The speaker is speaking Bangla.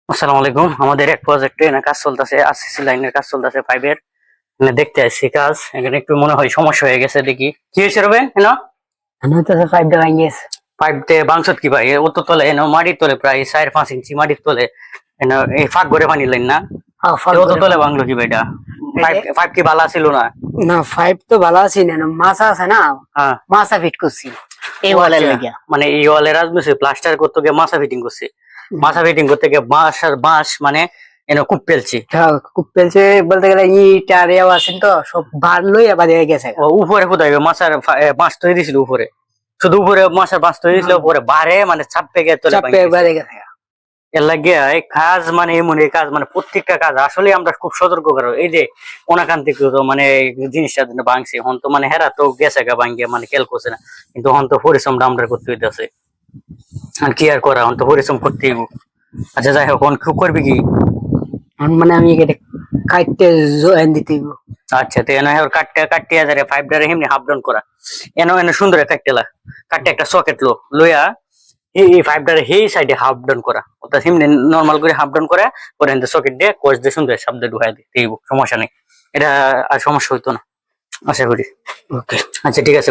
আসসালামু আলাইকুম। আমাদের এক প্রজেক্টে না কাজ চলতেছে, আরসিসি লাইনের কাজ চলতেছে পাইপের। দেখতে আসছি কাজ, এখানে একটু মনে হয় সমস্যা হয়ে গেছে। দেখি কি হয়েছে রবেন। হইতেছে পাইপটা ভাঙি গেছে। পাইপ তে বাংশত কি ভাই, ও তো তলে মাটির তলে প্রায় 4-5 ইঞ্চি মাটির তলে। এই ফাঁক করে পানি লাইন না, হ্যাঁ, ফাঁক ও তো করে তলে ভাঙলো কি ভাই? এটা পাইপ পাইপ কি ভালো ছিল না? না, পাইপ তো ভালো আছে না, মাছা আছে না, হ্যাঁ, মাছা ফিট করছি এই ও ওয়ালের আচ্ছা। লাগিয়া। মানে এই ওয়ালে রাজমিস্ত্রি প্লাস্টার করতে গিয়ে মাছা ফিটিং করছে। মাছা ফিটিং করতে গিয়ে বাঁশ আর বাঁশ মানে খুব পেলছে। হ্যাঁ, খুব পেলছে বলতে গেলে ইট আর এও আছেন তো সব বার লই আবার গেছে। ও উপরে কোথায় মাছার বাঁশ তৈরি ছিল উপরে, শুধু উপরে মাছের বাঁশ তৈরি ছিল, উপরে বারে মানে চাপে গিয়ে তোলে চাপে বাড়ে গেছে। এর লাগিয়ে এই কাজ মানে এমন এই কাজ মানে প্রত্যেকটা কাজ আসলে আমরা খুব সতর্ক করো। এই যে অনাকান্তিক তো মানে জিনিসটা ভাঙছে হন তো মানে হেরা তো গেছে গা ভাঙ্গিয়ে মানে খেয়াল করছে না, কিন্তু হন তো পরিশ্রমটা আমরা করতে হইতেছে। আর কি আর করা, হন তো পরিশ্রম করতেই হইব। আচ্ছা যাই হোক, হন খুব করবি কি? মানে আমি এটা কাটতে জয়েন দিতে হইব। আচ্ছা, তো এনে ওর কাটতে কাটতে যারে ফাইভ ডারে এমনি হাফ ডাউন করা। এনে সুন্দর কাটতেলা কাটতে একটা সকেট লইয়া এই ফাইভ ডারে এই সাইডে হাফ ডাউন করা, ওটা এমনি নরমাল করে হাফ ডাউন করা পরে এনে সকেট দিয়ে কোচ দিয়ে সুন্দর শব্দ ঢুকাই দিতে সমস্যা নেই। এটা আর সমস্যা হইতো না আশা করি। ওকে, আচ্ছা ঠিক আছে।